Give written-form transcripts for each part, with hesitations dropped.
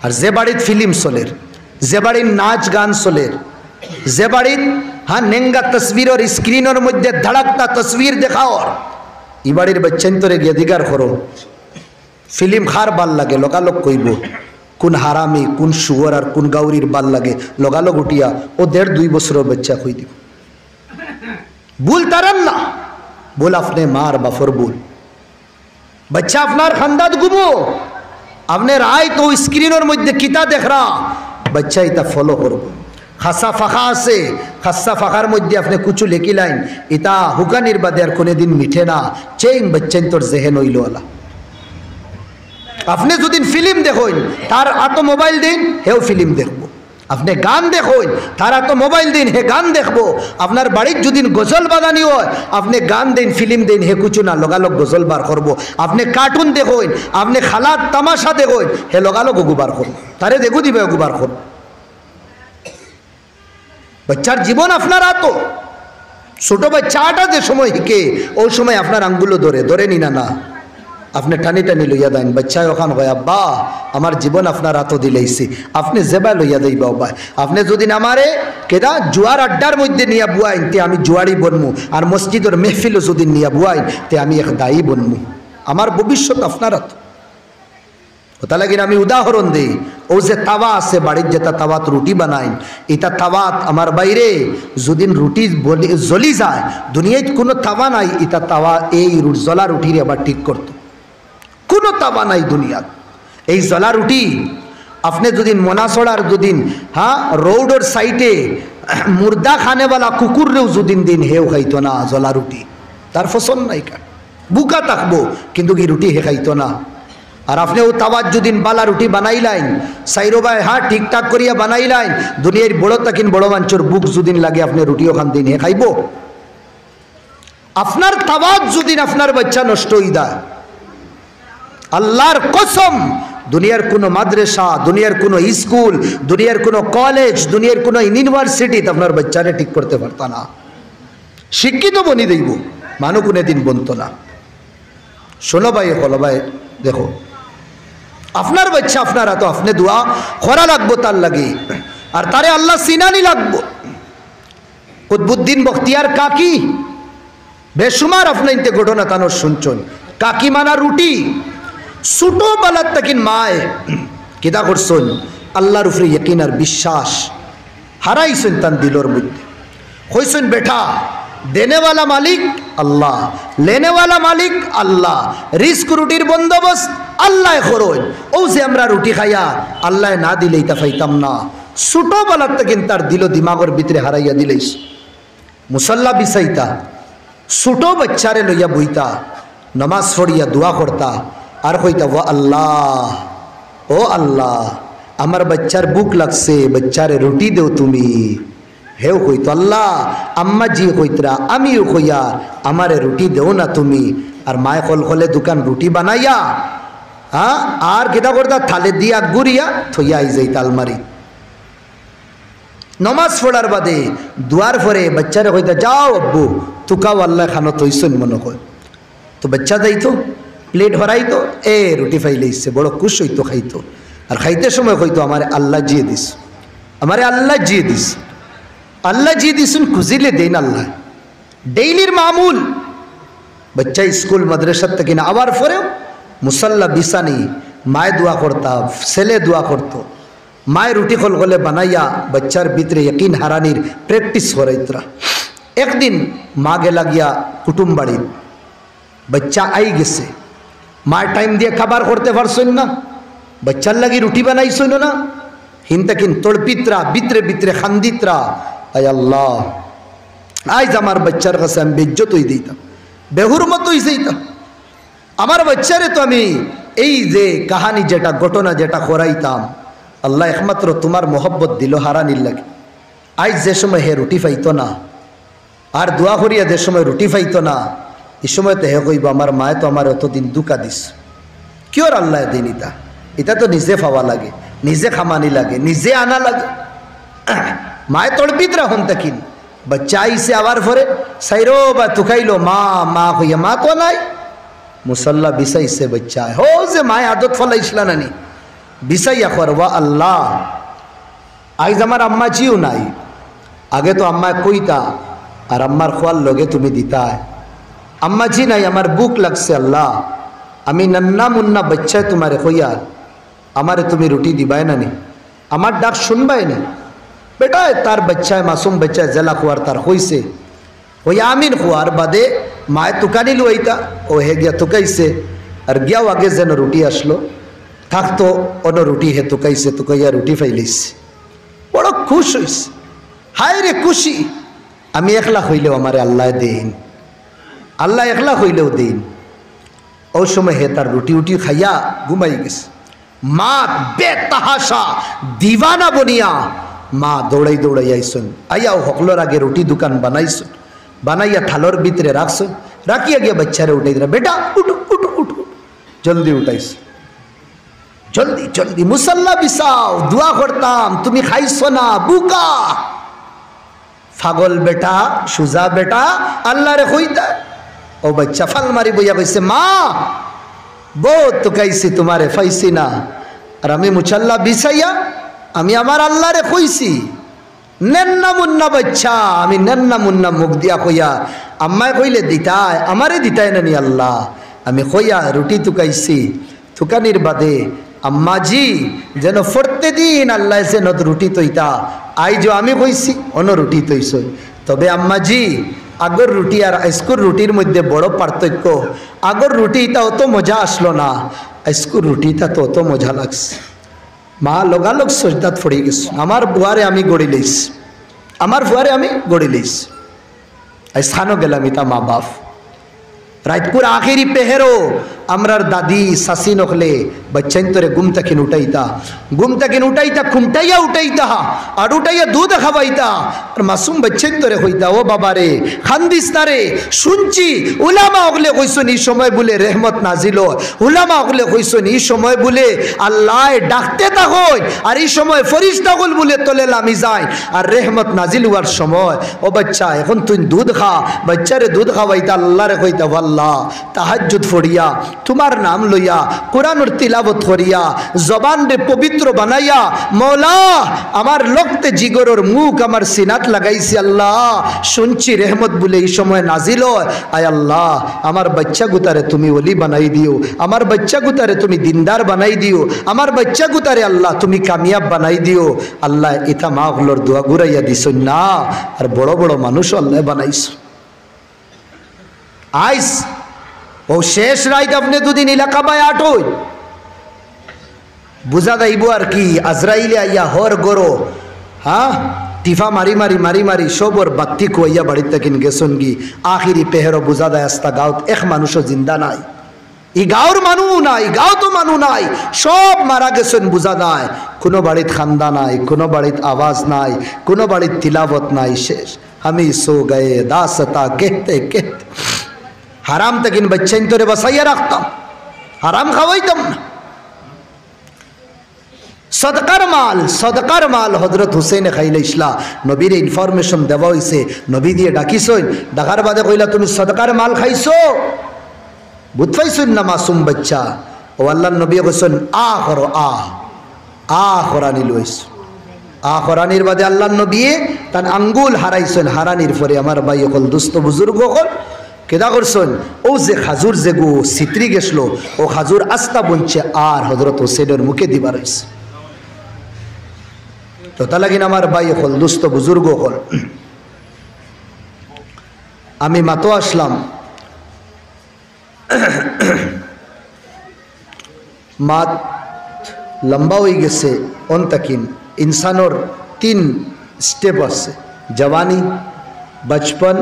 আর যে বাড়িত ফিল্ম চলের, যে বাড়ির নাচ গান চলের, যে বাড়িত নেঙ্গা তসবিরের স্ক্রিনের মধ্যে ধড়কতা তসবির দেখাও, ই বাড়ির বাচ্চান্তরে গিয়ে দিগার করো ফিল্ম খার ভাল লাগে, লোকালোক কইব কোন হারামি কোন শুয়োর আর কোন গাউরির ভাল লাগে, লোকালোক উঠিয়া ও 1.5-2 বছরের বাচ্চা কই দিব। ভুল তারান না, ভুল আপনি মার বাফর ভুল। বাচ্চা আপনার খান্দাত ঘুমো, আপনার আয় তো স্ক্রিনের মধ্যে কিতা দেখ রা, বাচ্চা এটা ফলো করবো। খাসা ফাঁকা আছে, খাসা ফাঁকার মধ্যে আপনি কুচু লেখি লাইন, এটা হুকানির বাদে আর কোনোদিন মিঠে না, চেইন বাচ্চাইন তোর জেহেন হইল আলা। আপনি যদি ফিল্ম দেখেন তার আতো মোবাইল দিন, হেও ফিল্ম দেখবো। আপনি গান দেখেন তার আতো মোবাইল দিন, হে গান দেখবো। আপনার বাড়ির যদি গজল বাজানি হয়, আপনি গান দিন ফিল্ম দিন, হে কুচু না লগালগ গজল বার করবো। আপনি কার্টুন দেখেন, আপনি খালার তামাশা দেখেন, হে লগালগ ওগু বার করবো, তারে দেখু দিবে ওগু বার করবো। বাচ্চার জীবন আপনার আতো। ছোট বাচ্চাটা যে সময় হিকে ওই সময় আপনার আঙ্গুলো ধরে নি না, আপনি টানি টানি লইয়া দেন। বাচ্চায় ওখান হয় আব্বা আমার জীবন আপনার হাতও দিলেইছি, আপনি যেবাই লইয়া দেই বাবা। আপনি যদি আমারে কেদা জুয়ার আড্ডার মধ্যে নিয়ে বুয়াইন তে আমি জুয়ারি বনমু, আর মসজিদের মেহফিলও যদি নিয়ে বুয়াইন তে আমি এক দায়ী বনমু। আমার ভবিষ্যৎ আপনার হাত। ওটা লাগিন আমি উদাহরণ দিই, ও যে তাওয়া আছে বাড়ির, যেটা তাওয়াত রুটি বানাইন, এটা তাওয়াত আমার বাইরে যদি রুটি জ্বলি যায়, দুনিয়ায় কোনো তাওয়া নাই এটা তাওয়া এই জ্বলা রুটির আবার ঠিক করতো। কোনো তাওয়া নাই দুনিয়াত। এই জ্বলা রুটি আপনি যদি মনাসড়ার দুদিন রোডের সাইডে মুর্দা খানেওয়ালা কুকুরেও যদিন দিন হেও খাইতো না জ্বলা রুটি, তার ফসল নাই কার বুকা থাকবো, কিন্তু কি রুটি হে খাইতো না। আর আপনি ও তাওয়াত যদি বালা রুটি বানাইলাইন, সাইরোবাই ঠিকঠাক করিয়া বানাইলাইন, দুনিয়ার বড় তাকিন বড় মাঞ্চর বুক যদিন লাগে আপনি রুটি ওখান দিন হে খাইব। আপনার তাওয়াত যদি আপনার বাচ্চা নষ্ট হই দেয়, আল্লাহর কসম দুনিয়ার কোনো মাদ্রাসা, দুনিয়ার কোনো স্কুল, দুনিয়ার কোনো কলেজ, দুনিয়ার কোনো ইউনিভার্সিটিতে আপনার বাচ্চারে ঠিক করতে পারত না। শিক্ষিত বনি দেব, মানু কোনো দিন বনতো না। শোনো ভাই, হলো ভাই, দেখো আপনার বাচ্চা আপনারা তো আপনি দোয়া করা লাগবো তার লাগে, আর তারে আল্লাহ সিনানি লাগবো। কুতবুদ্দিন বখতিয়ার কাকি বেসুমার আপনার ঘটনা তানোর শুনছেন। কাকি মানা রুটি ছোটো বেলার তাকিন মায় কিতা করছেন, আল্লাহর উপরে ইয়কিন আর বিশ্বাস হারাইছেন তার দিলর মধ্যে। কইছেন বেটা দেনেওয়ালা মালিক আল্লাহ, লেনেওয়ালা মালিক আল্লাহ, রিস্ক রুটির বন্দোবস্ত আল্লাহ করুন। ও যে আমরা রুটি খাইয়া আল্লাহ না দিলে তা পাইতাম না। ছোটোবেলার থেকে তার দিল দিমাগর ভিতরে হারাইয়া দিলেইস। মুসল্লা বিছাইতা, ছোটো বাচ্চারে লইয়া বইতা, নমাজ পড়িয়া দোয়া করতা, আর কইতা ও আল্লাহ, ও আল্লাহ আমার বাচ্চার বুক লাগছে, বাচ্চারে রুটি দেও তুমি। হেও কইতো আল্লাহ, আম্মা জি কইতরা আমিও কইয়া আমারে রুটি দেও না তুমি। আর মায় কল কলে দোকান রুটি বানাইয়া আর কেটা করতা থালে দিয়া গুড়িয়া থইয়া আই যাইতা আলমারি। নমাজ পড়ার বাদে দুয়ার পরে বাচ্চারে কইতা যাও আব্বু তুকাও আল্লাহ খানো তৈসন মনে কর। তো বাচ্চা যাইতো প্লেট ভরাইতো, এ রুটি ফাইলে ইসছে বড় খুশ হইতো খাইতো। আর খাইতে সময় কইতো আমারে আল্লাহ জিয়ে দিস, আমারে আল্লাহ জিয়ে দিস, আল্লাহ জিয়ে দিস খুঁজিলে দেন আল্লাহ। ডেইলির মামুল বাচ্চা স্কুল মাদ্রাসার থেকে না আবার পরেও মুসল্লা বিছানি মায় দোয়া করতা, ছেলে দোয়া করতো। মায়ের রুটি খল খলে বানাইয়া বাচ্চার ভিতরে ইয়কিন হারানির প্র্যাকটিস করাইতরা। একদিন মা গেলা গিয়া কুটুম বাড়ির, বাচ্চা আই গেছে, মায়ের টাইম দিয়ে খাবার করতে পারছেন না, বাচ্চার লাগি রুটি বানাইছেন না, হিনতাকিন তড়পিতরা ভিতরে ভিতরে খান্দিতরা। আয় আল্লাহ, আজ আমার বাচ্চার কাছে আমি বেজ্জত হয়ে দিতাম, বেহুর মতো হয়ে যাইতাম। আমার বাচ্চারে তো আমি এই যে কাহানি যেটা ঘটনা যেটা করাইতাম, আল্লাহ একমাত্র তোমার মোহব্বত দিল হারানির লাগে। আজ যে সময় হে রুটি পাইতো না, আর দোয়া করিয়া যে সময় রুটি পাইতো না, এই সময় তো হে কইব আমার মায়ে তো আমার অতদিন দুকা দিস। কিয়র আল্লাহ দিন ইতা, এটা তো নিজে পাওয়া লাগে, নিজে খামানি লাগে, নিজে আনা লাগে। মায়ে তড়পিতরা হন তাকিন বাচ্চা আইসে আবার পরে সাইরো বা তুকাইলো মা মা হইয়া, মা তো নাই, মুসল্লা বিছাইছে বাচ্চা হো যে মায়ে আদত ফলাইছিলা নানি, বিছাইয়া করবা আল্লাহ আইজ আমার আম্মাজিও নাই, আগে তো আম্মায় কইতা আর আম্মার খোয়ার লগে তুমি দিতায়, আম্মাজি নাই আমার বুক লাগছে আল্লাহ, আমি নন্না মুন্না বাচ্চায় তোমারে কইয়ার আমারে তুমি রুটি দিবাই না নি, আমার ডাক শুনবাই নি। বেটা তার বাচ্চায় মাসুম বাচ্চায় জেলা খোয়ার তার হইছে, ওই আমিন খোয়ার বাদে মায় তুকানি লইতা ও হে গিয়া তুকাইছে আর গিয়াও আগে যেন রুটি আসলো থাকতো অন্য রুটি হে তুকাইছে, তুকাইয়া রুটি ফাইলিছে, বড় খুশ হইছে, হায় রে খুশি, আমি একলা হইলেও আমারে আল্লাহ দিন, আল্লাহ একলা হইলেও দিন। ওই সময় হে তার রুটি উটি খাইয়া ঘুমাই গেছে। মা বেতাহাসা দিওয়ানা বনিয়া মা দৌড়াই দৌড়াই আইসন, আইয়া হকলোর আগে রুটি দোকান বানাইছন, বানাইয়া থালোর ভিতরে রাখছন, রাখিয়া গিয়া বাচ্চারে উঠাই দিলা, বেটা উঠো উঠো উঠো, জলদি উঠাইছ, জলদি জলদি মুসাল্লা বিছাও, দোয়া করতাম, তুমি খাইছো না বুকা। পাগল বেটা সুজা বেটা আল্লাহ রে কইতা, ও বাচ্চা ফাল মারি বইয়া কইছে মা বহুত তো কাইছি তোমারে ফাইছি না, আর আমি মুসাল্লা বিছাইয়া আমি আমার আল্লাহ রে কইছি, নেন্না মুন্না বাচ্চা আমি নেন্না মুন্না মুখ দিয়া কইয়া আম্মায় কইলে দিতায় আমারে দিতায় না নি আল্লাহ, আমি কইয়া রুটি তুকাইছি, তুকানির বাদে আম্মাজি যেন ফরতে দিন আল্লাহ যেন রুটি তৈতা, আইজ আমি কইছি অন্য রুটি তৈছ, তবে আম্মাজি আগর রুটি আর আজকুর রুটির মধ্যে বড় পার্থক্য, আগর রুটিটা অত মজা আসলো না, আজকুর রুটিটা তো অত মজা লাগছে। মা লগালগ সজদাত পড়ে গেছে, আমার বুয়ারে আমি গড়ি লইছি, আমার বুয়ারে আমি গড়ি লইছি, স্থানও গেলাম ইতা মা বাপ রাতপুর আখেরি পেহেরো আমরার দাদি শাসি নকলে বাচ্চাইন তোরে গুম তাকিন উঠাইতা খুমটাইয়া উঠাইতা আর উঠাইয়া দুধ খাওয়াইতা আর মাসুম বাচ্চাইন তোরে হইতা, ও বাবা রে খান্দিস না রে, শুনছি উলামা ওগলে কইসন এই সময় বলে রেহমত নাজিল, উলামা ওগলে কইসন এই সময় বলে আল্লাহ ডাকতে থাকই আর এই সময় ফরিস্তাগুল বলে তোলে লামি যায় আর রেহমত নাজিল হওয়ার সময়, ও বাচ্চা এখন তুই দুধ খা, বাচ্চারে দুধ খাওয়াইতা আল্লাহ রে কইতা আল্লাহ তাহাজ্জুদ ফড়িয়া তোমার নাম লইয়া কোরআনের তিলাবত করিয়া জবান রে পবিত্র বানাইয়া মৌলা আমার লক্তে জিগরের মুখ আমার সিনাত লাগাইছি, আল্লাহ শুনছি রেহমত বলে এই সময় নাজিল হয়, আয় আল্লাহ আমার বাচ্চা গুতারে তুমি ওলি বানাই দিও, আমার বাচ্চা গুতারে তুমি দিনদার বানাই দিও, আমার বাচ্চা গুতারে আল্লাহ তুমি কামিয়াব বানাই দিও, আল্লাহ ইতা মা গুলোর দোয়া ঘুরাইয়া দিছ না, আর বড় বড় মানুষ আল্লাহ বানাইছ। আইস ও শেষ রাইত আপনি দুদিন এলাকা বাই আটই বুঝা যাইব আর কি, আজরাইলে আইয়া হর গরো হ্যাঁ টিফা মারি মারি মারি মারি সবর বাত্তি কইয়া বাড়ির তাকিন গেছন গি, আখিরি পেহেরো বুঝা দেয় আস্তা গাঁত এক মানুষও জিন্দা নাই, ই গাঁর মানুষ নাই, গাঁও তো মানুষ নাই, সব মারা গেছেন বুঝা দেয়, কোনো বাড়িত খান্দা নাই, কোনো বাড়িত আওয়াজ নাই, কোনো বাড়িত তিলাবত নাই, শেষ আমি সো গয়ে দাসতা কেহতে কেহতে। হারাম তাকিন বাচ্চাইন তোরে বসাইয়া রাখতাম, হারাম খাওয়াইতাম না। সদকার মাল হজরত হুসেন খাইলে ইসলা নবীর ইনফরমেশন দেওয়া হয়েছে, নবী দিয়ে ডাকিছইন, ডাকার বাদে কইলা তুমি সদকার মাল খাইছো, বুঝ পাইছইন না মাসুম বাচ্চা, ও আল্লাহর নবী কইছেন আ করো আ করানি লইছ, আ করানির বাদে আল্লাহর নবী তার আঙ্গুল হারাইছেন, হারানির পরে আমার ভাই হল দুস্থ বুজুর্গ হল কেদা করছেন, ও যে খাজুর যে গো সিত্রি গেছিল ও খাজুর আস্তা বলছে আর হজরত হোসেনের মুখে দিবার হয়েছে, তো তা লাগিন আমার ভাই হল দুস্থ বুজুর্গ হল। আমি মাতো আসলাম, মাত লম্বা হয়ে গেছে, অন্তাকিন ইনসানোর 3 স্টেপ আছে, জওয়ানি, বচপন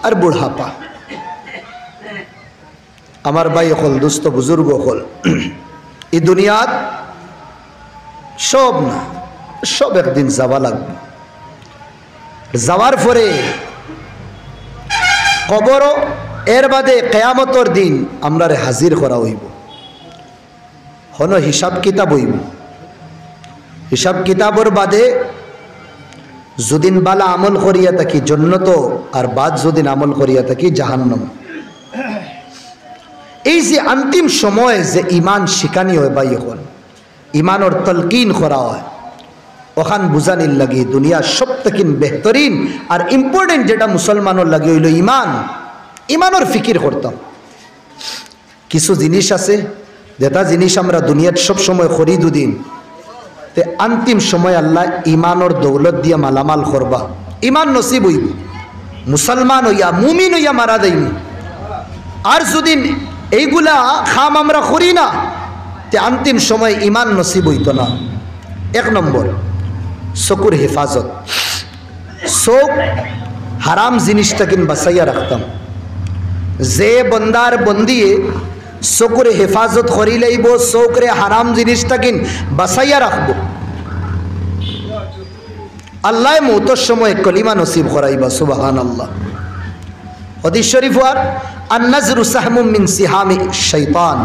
আর বুড়াপা। আমার ভাই হল দুস্থ বুজুর্গ হল এই দুনিয়াত সব না সব একদিন যাওয়া লাগবে, যাওয়ার পরে কবরও, এর বাদে কেয়ামতর দিন আমরা হাজির করা হইব, হন হিসাব কিতাব হইব, হিসাব কিতাবর বাদে যদিন বালা আমল করিয়া থাকি জন্নত আর বাদ যদিন আমল করিয়া থাকি জাহান্নাম। এই যে অন্তিম সময়ে যে ইমান শিকানি হয় ভাই এখন ইমানর তলকিন করা হয় ওখান বুঝানির লাগে দুনিয়ার সব থেকে বেহতরিন আর ইম্পর্টেন্ট যেটা মুসলমানের লাগে হইল ইমান। ইমানর ফিকির করতাম। কিছু জিনিস আছে যেটা জিনিস আমরা দুনিয়ার সব সময় করি দুদিন, তে অন্তিম সময় আল্লাহ ইমানর দৌলত দিয়ে মালামাল করবা। ইমান নসিব হইব, মুসলমান হইয়া মুমিন হইয়া মারা দেইনি। আর যদি এইগুলা খাম আমরা করি না, তে অন্তিম সময় ইমান নসিব হইত না। এক নম্বর চকুর হেফাজত। চোখ হারাম জিনিসটা কিন বাঁচাইয়া রাখতাম। যে বন্দার বন্দিয়ে চকুর হেফাজত করি লইব, চোখরে হারাম জিনিসটা কিন বাঁচাইয়া রাখব, আল্লাহ মৌতর সময় কলিমা নসিব করাইবা। সুবহানাল্লাহ। হাদিস শরীফ আর আন-নাজরু সাহমুম মিন সিহামি শাইতান।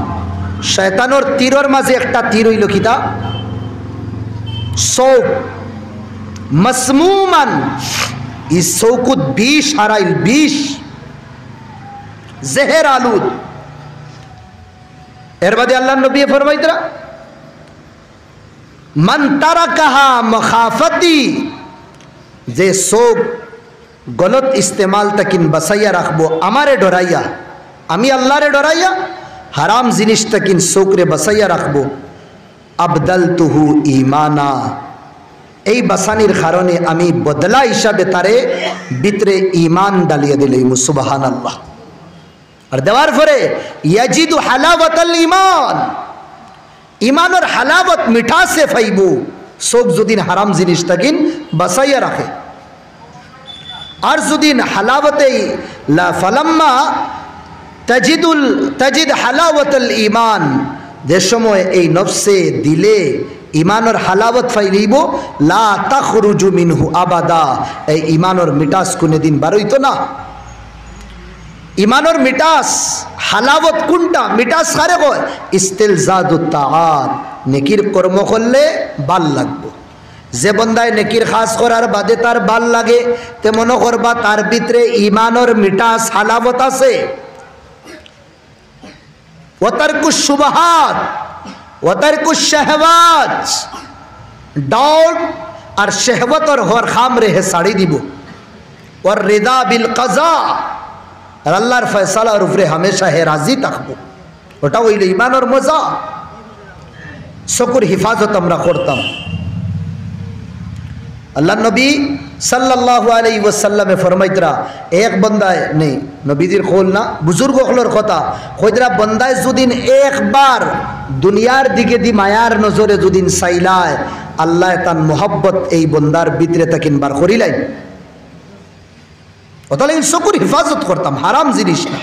শয়তানের তীরের মাঝে একটা তীর হইল কিতা? চোখ। মাসমুমান, ই চৌকুত বিষ হারাইল, বিষ জেহের আলুদ। এর বাদে আল্লাহ নবী ফরমাইতরা মান তারাকাহা মখাফতি, যে চোখ গলত ইস্তেমাল তাকিন বাসাইয়া রাখবো আমারে ডরাইয়া, আমি আল্লাহরে ডরাইয়া হারাম জিনিস তাকিন চোখরে বাসাইয়া রাখবো, আবদালতুহু ইমানা, এই বাসানির কারণে আমি বদলা হিসাবে তারে ভিতরে ইমান ডালিয়ে দিলাম। সুবহানাল্লাহ। আর দেওয়ার পরে ইয়াজিদু হালাওয়াতাল ঈমান, ইমানের হালাওয়াত মিঠাসে ফাইবু চোখ যদি হারাম জিনিস তাকিন বাসাইয়া রাখে। আর যদি হালাওয়াতে লা ফালাম্মা তাজিদ হালাওয়াতাল ঈমান, যে সময় এই নফসে দিলে ইমানের হালাওয়াত ফাইলিব, লা তাখরুজু মিনহু আবাদা, এই ইমানের মিঠাস কোনদিন বার হইতো না। ইমানের মিঠাস হালাওয়াত কোনটা? মিঠাস কারে কয়? ইস্তিলজাদুত তাআত, নেকির কর্ম করলে ভাল লাগবে। যে বন্দায় নেকির খাস করার বাদে তার ভাল লাগে, তে মনে করবা তার ভিতরে ইমানের মিঠাস হালাওয়াত আছে। ওয়াতারকুশ শুবহাত ওয়াতারকুশ শাহওয়াত, ডাউট আর শাহওয়াতর হর খামরে হে সাড়ি দিব। ওয়ার রিদা বিল কাজা, আর আল্লাহর ফয়সালার উপরে হামেশা হে রাজি থাকবো, ওটা হইল ইমানের মজা। চকুর হিফাজত আমরা করতাম। আল্লাহ নবী সাল্লাল্লাহু আলাইহি ওয়াসাল্লামে ফরমাইতরা, এক বন্দায় নেই নবীজির কওল না, বুজুর্গ হলোর কথা, কইতরা বন্দায় যদিন একবার দুনিয়ার দিকে দি মায়ার নজরে যদিন চাইলায়, আল্লাহ তার মোহাব্বত এই বন্দার ভিতরে তাকিন বার করিলাই। ওতালে চকুর হিফাজত করতাম, হারাম জিনিস না।